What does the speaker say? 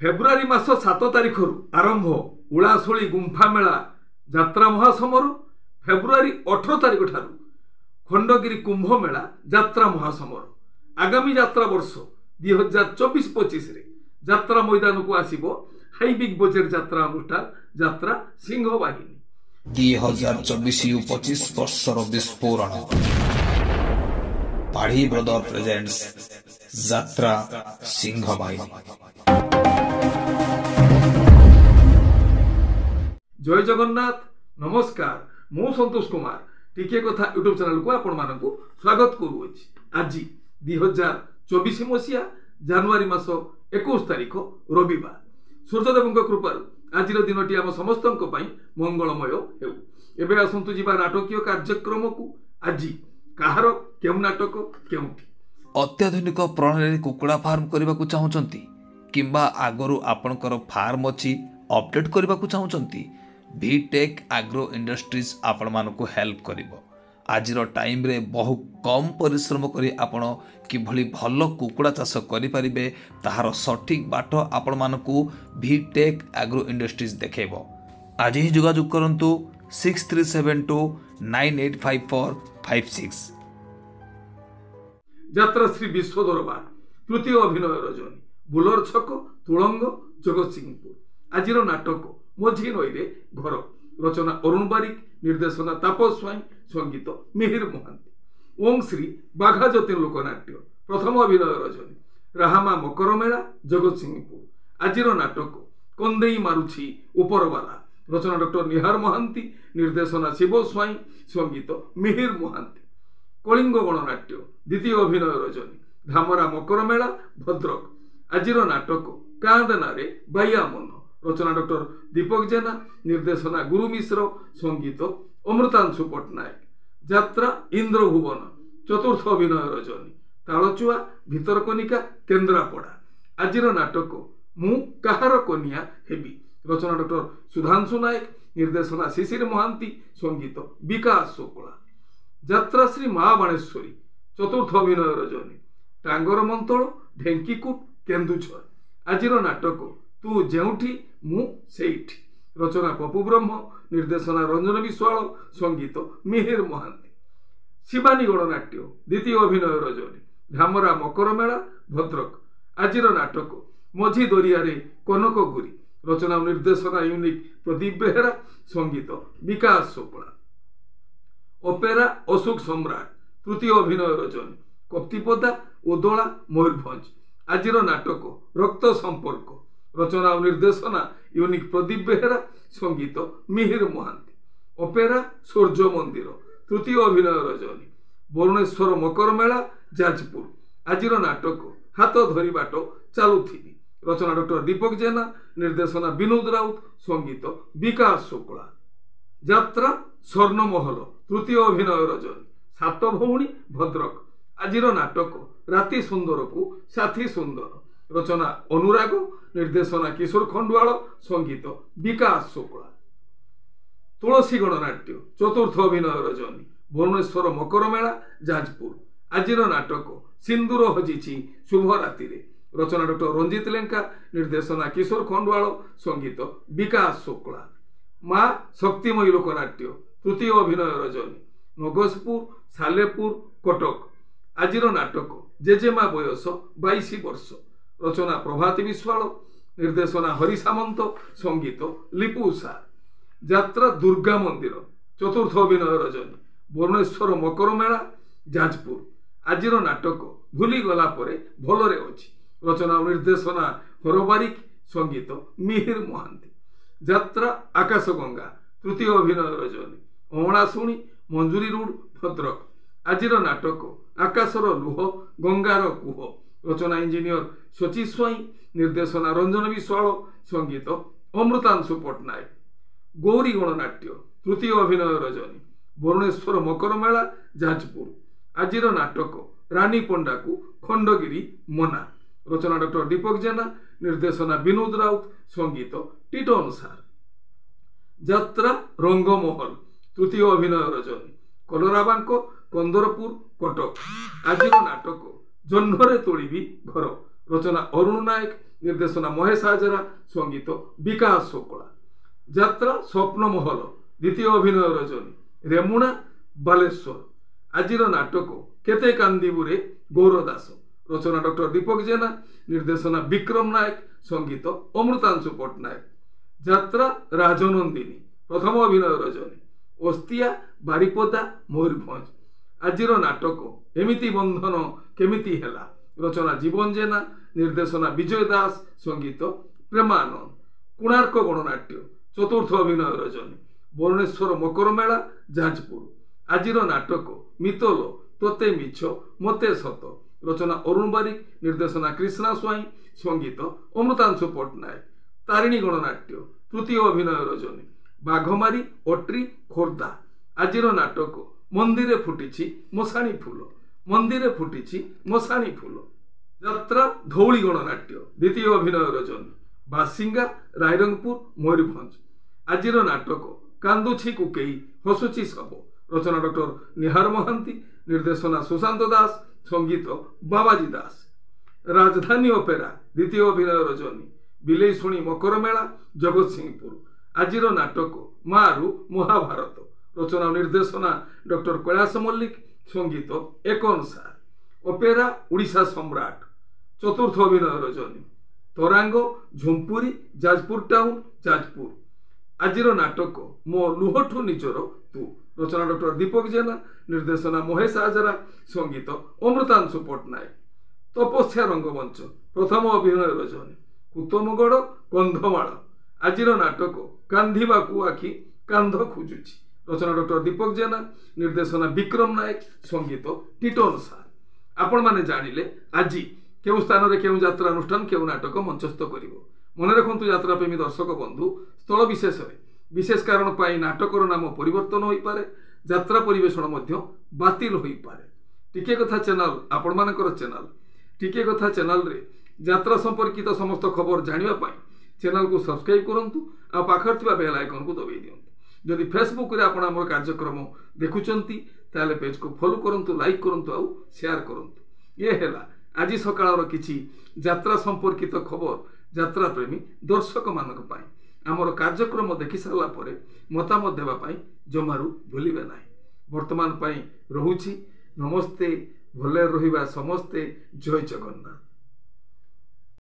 February मास 7 तारिख आरंभ उलाशोली गुंफा मेला यात्रा महासमर। फेब्रुआरी 18 तारिख ठारू खंडगिरी कुंभ मेला यात्रा महासमर। आगामी यात्रा वर्ष 2024-25 यात्रा मैदान को आसिबो हाई बिग बजेट यात्रा अनुष्ठान यात्रा सिंह बाहिनी 2024-25 वर्षर विस्फोरण पाढ़ी ब्रदर प्रेजेंट्स यात्रा सिंह बाहिनी। जय जगन्नाथ नमस्कार मु संतोष कुमार टिके कथा यूट्यूब चैनल को आपण मानकु स्वागत करूछि। आज 2024 मसिया जनवरी मास 21 तारिख रविवार। सूर्यदेव कृपार आज दिनटी आम समस्त मंगलमय हेउ। एबे आसंतु जिबा नाटकीय कार्यक्रम को। आज कहार केउ नाटक केउठी अत्याधुनिक प्रणाली कुकुड़ा फार्म करने को चाहूँगी किंबा आगरू आपणकर फार्म अच्छी अपडेट करने को चाहूँगी भिटेक एग्रो इंडस्ट्रीज आपण मानकु हेल्प करिवो। आजिर टाइम रे बहु कम परिश्रम करी आपण किभली भल कुकुड़ा चाष करि परिबे ताहार सठिक बाट आपण मानकु भिटेक एग्रो इंडस्ट्रीज देखेबो। आज ही जोगाजोग करंतु 6372 985456। यात्रा श्री विश्व दरबार तृतीय अभिनय रजनी बुलर छक तुलंग जगतसिंहपुर। आजिर नाटक मझी नईरे घर रचना अरुण बारिक निर्देशना तापस स्वाई संगीत मिहिर महांती। ओं श्री बाघा जतीन लोकनाट्य प्रथम अभिनय रजनी राहामा मकर मेला जगतसिंहपुर। आजिर नाटक कंदेई मारुछि उपरवाला रचना डॉक्टर निहार महांती निर्देशना शिव स्वाई संगीत मिहिर महांती। कलिंग गणनाट्य द्वितीय अभिनय रजनी धामरा मकर मेला भद्रक। आजिर नाटक कांदनारे बाया मन रचना डॉक्टर दीपक जेना निर्देशना गुरु मिश्र संगीत अमृतांशु पट्टनायक। यात्रा इंद्र भुवन चतुर्थ अभिनय रजनी तालचुआ भितरकनिका केन्द्रापड़ा। आजिर नाटक मु कहार कनिया हेबी रचना डॉक्टर सुधांशु नायक निर्देशना शिशिर महांती संगीत विकास शुक्ला। यात्रा श्री महाबाणेश्वरी चतुर्थ अभिनय रजनी टांगर मंतल ढेंकीकुट केन्दुझर। आजिर नाटक तू जेउठी मु सेठी रचना पपु ब्रह्म निर्देशना रंजन विश्वाल संगीत मिहिर महांती। शिवानी गणनाट्य द्वितीय अभिनय रजनी धामरा मकर मेला भद्रक। आजिर नाटक मझी दरियारे कनक गुरी रचना निर्देशना यूनिक प्रदीप बेहेरा संगीत विकास शुक्ला। ओपेरा अशोक सम्राट तृतीय अभिनय रजनी कप्तिपदा उदला मयूरभंज। आजिर नाटक रक्त संपर्क रचना और निर्देशना यूनिक प्रदीप बेहेरा संगीत मिहिर महांती। ओपेरा सूर्य मंदिर तृतीय अभिनय रजनी भुवनेश्वर मकर मेला जाजपुर। आजिर नाटक हाथ धरी बाट चालुथिबी रचना डॉक्टर दीपक जेना निर्देशना विनोद राउत संगीत विकास शुक्ला। यात्रा स्वर्णमहल तृतीय अभिनय रजनी सात भौणी भद्रक। आजिर नाटक राति सुंदर को साथी सुंदर रचना अनुराग निर्देशना किशोर खंडवाल संगीत विकास शुक्ला। तुलसी गणनाट्य चतुर्थ अभिनय रजनी भुवनेश्वर मकर मेला जाजपुर। आजिर नाटक सिंदूर हजिछि शुभ राति रचना डॉक्टर रंजित लेंका निर्देशना किशोर खंडवाल संगीत विकास शुक्ला। माँ शक्तिमयी लोकनाट्य तृतीय अभिनय रजनी नगजपुर सालेपुर कटक। आजिर नाटक जेजेमा बयस 22 वर्ष रचना प्रभाती विश्वाल निर्देशना हरि सामंत संगीत लिपु सार। यात्रा दुर्गा मंदिर चतुर्थ अभिनय रजनी भुवनेश्वर मकर मेला जाजपुर। आजिर नाटक भूली गला परे भलरे अछि रचना और निर्देशना हरबारिक संगीत मिहिर महांती। यात्रा आकाश गंगा तृतीय अभिनय रजनी अमणाशुणी मंजूरी रोड भद्रक। आजिर नाटक आकाशर लुह गंगार कुह रचना इंजीनियर शची स्वाई निर्देशना रंजन विश्वाल संगीत अमृतांशु पट्टनायक। गौरी गणनाट्य तृतीय अभिनय रजनी भुवनेश्वर मकर मेला जाजपुर। आजिर नाटक रानी पंडा को खंडगिरी मना रचना डॉक्टर दीपक जेना निर्देशना विनोद राउत संगीत टीटो अनुसार। यात्रा रंगमहल तृतीय अभिनय रजनी कलराबांक कंदरपुर कटक। आजिर नाटक जह्नरे तोलिबी घर রচনা অরুণ নায়ক, নির্দেশনা মহেশ হাজরা, সঙ্গীত বিকাশ শোকলা। যাত্রা স্বপ্নমহল, দ্বিতীয় অভিনয় রজনী রেমুଣା ବାଲେଶ୍ୱର। ଆଜିର ନାଟକ କେତେ କାନ୍ଦିବୁରେ ଗୌର ଦାସ, ରଚନା ଡକ୍ଟର ଦୀପକ ଜେନା, ନିର୍ଦ୍ଦେଶନା ବିକ୍ରମ ନାୟକ, ସଙ୍ଗୀତ ଅମୃତାଂଶୁ ପଟ୍ଟନାୟକ। ଯାତ୍ରା ରାଜନନ୍ଦିନୀ, ପ୍ରଥମ ଅଭିନୟ ରଜନୀ ଓସ୍ତିଆ ବାରିପଦା ମୟୂରଭଞ୍ଜ। ଆଜିର ନାଟକ ଏମିତି ବନ୍ଧନ କେମିତି ହେଲା, ରଚନା ଜୀବନ ଜେନା, ନିର୍ଦ୍ଦେଶନା ବିଜୟ ଦାସ, ସଙ୍ଗୀତ ପ୍ରେମାନନ୍ଦ। କୋଣାର୍କ ଗଣନାଟ୍ୟ, ଚତୁର୍ଥ ଅଭିନୟ ରଜନୀ ଭୁବନେଶ୍ୱର ମକର ମେଳା ଯାଜପୁର। ଆଜିର ନାଟକ ମିତଲ ତୋତେ ମିଛ ମୋତେ ସତ, ରଚନା ଅରୁଣ ବାରିକ, ନିର୍ଦ୍ଦେଶନା କ୍ରିଷ୍ଣା ସ୍ୱାଇଁ, ସଙ୍ଗୀତ ଅମୃତାଂଶୁ ପଟ୍ଟନାୟକ। ତାରିଣୀ ଗଣନାଟ୍ୟ, ତୃତୀୟ ଅଭିନୟ ରଜନୀ ବାଘମାରୀ ଅଟ୍ରି ଖୋର୍ଦ୍ଧା। ଆଜିର ନାଟକ ମନ୍ଦିରେ ଫୁଟିଛି ମଶାଣୀ ଫୁଲ, ମନ୍ଦିରେ ଫୁଟିଛି ମଶାଣୀ ଫୁଲ। ଯାତ୍ରା ଧଉଳି ଗଣନାଟ୍ୟ, ଦ୍ୱିତୀୟ ଅଭିନୟ ରଜନୀ ବାସିଙ୍ଗା ରାଇରଙ୍ଗପୁର ମୟୂରଭଞ୍ଜ। ଆଜିର ନାଟକ କାନ୍ଦୁଛି କୁକେଇ ହସୁଛି ଶବ, ରଚନା ଡକ୍ଟର ନିହାର ମହାନ୍ତି, ନିର୍ଦ୍ଦେଶନା ସୁଶାନ୍ତ ଦାସ, ସଙ୍ଗୀତ ବାବାଜୀ ଦାସ। ରାଜଧାନୀ ଅପେରା, ଦ୍ୱିତୀୟ ଅଭିନୟ ରଜନୀ ବିଲେଇ ଶୁଣି ମକର ମେଳା ଜଗତସିଂହପୁର। ଆଜିର ନାଟକ ମାରୁ ମହାଭାରତ, ରଚନା ନିର୍ଦ୍ଦେଶନା ଡକ୍ଟର କୈଳାସ ମଲ୍ଲିକ, ସଙ୍ଗୀତ ଏକ ଅନୁସାର। ଅପେରା ଓଡ଼ିଶା ସମ୍ରାଟ, ଚତୁର୍ଥ ଅଭିନୟ ରଜନୀ ତରାଙ୍ଗ ଝୁମ୍ପୁରୀ ଯାଜପୁର ଟାଉନ ଯାଜପୁର। ଆଜିର ନାଟକ ମୋ ଲୁହଠୁ ନିଜର ତୁ, ରଚନା ଡକ୍ଟର ଦୀପକ ଜେନା, ନିର୍ଦ୍ଦେଶନା ମହେଶ ହାଜରା, ସଙ୍ଗୀତ ଅମୃତାଂଶୁ ପଟ୍ଟନାୟକ। ତପସ୍ୟା ରଙ୍ଗମଞ୍ଚ, ପ୍ରଥମ ଅଭିନୟ ରଜନୀ କୁତମଗଡ଼ କନ୍ଧମାଳ। ଆଜିର ନାଟକ କାନ୍ଧିବାକୁ ଆଖି କାନ୍ଧ ଖୋଜୁଛି, ରଚନା ଡକ୍ଟର ଦୀପକ ଜେନା, ନିର୍ଦ୍ଦେଶନା ବିକ୍ରମ ନାୟକ, ସଙ୍ଗୀତ ଟିଟୋନ ସାର୍। ଆପଣମାନେ ଜାଣିଲେ ଆଜି କେଉଁ ସ୍ଥାନରେ କେଉଁ ଯାତ୍ରା ଅନୁଷ୍ଠାନ କେଉଁ ନାଟକ ମଞ୍ଚସ୍ଥ କରିବ। ମନେ ରଖନ୍ତୁ ଯାତ୍ରାପ୍ରେମୀ ଦର୍ଶକ ବନ୍ଧୁ, ସ୍ଥଳ ବିଶେଷରେ ବିଶେଷ କାରଣ ପାଇଁ ନାଟକର ନାମ ପରିବର୍ତ୍ତନ ହୋଇପାରେ, ଯାତ୍ରା ପରିବେଷଣ ମଧ୍ୟ ବାତିଲ ହୋଇପାରେ। ଟିକିଏ କଥା ଚ୍ୟାନେଲ ଆପଣମାନଙ୍କର ଚ୍ୟାନେଲ। ଟିକିଏ କଥା ଚ୍ୟାନେଲରେ ଯାତ୍ରା ସମ୍ପର୍କିତ ସମସ୍ତ ଖବର ଜାଣିବା ପାଇଁ ଚ୍ୟାନେଲକୁ ସବସ୍କ୍ରାଇବ୍ କରନ୍ତୁ ଆଉ ପାଖରେ ଥିବା ବେଲ୍ ଆଇକନକୁ ଦବାଇ ଦିଅନ୍ତୁ। ଯଦି ଫେସବୁକରେ ଆପଣ ଆମର କାର୍ଯ୍ୟକ୍ରମ ଦେଖୁଛନ୍ତି ତାହେଲେ ପେଜକୁ ଫଲୋ କରନ୍ତୁ, ଲାଇକ୍ କରନ୍ତୁ ଆଉ ସେୟାର କରନ୍ତୁ। ଇଏ ହେଲା ଆଜି ସକାଳର କିଛି ଯାତ୍ରା ସମ୍ପର୍କିତ ଖବର ଯାତ୍ରାପ୍ରେମୀ ଦର୍ଶକମାନଙ୍କ ପାଇଁ। ଆମର କାର୍ଯ୍ୟକ୍ରମ ଦେଖି ସାରିଲା ପରେ ମତାମତ ଦେବା ପାଇଁ ଜମାରୁ ଭୁଲିବେ ନାହିଁ। ବର୍ତ୍ତମାନ ପାଇଁ ରହୁଛି, ନମସ୍ତେ, ଭଲରେ ରହିବା ସମସ୍ତେ, ଜୟ ଜଗନ୍ନାଥ।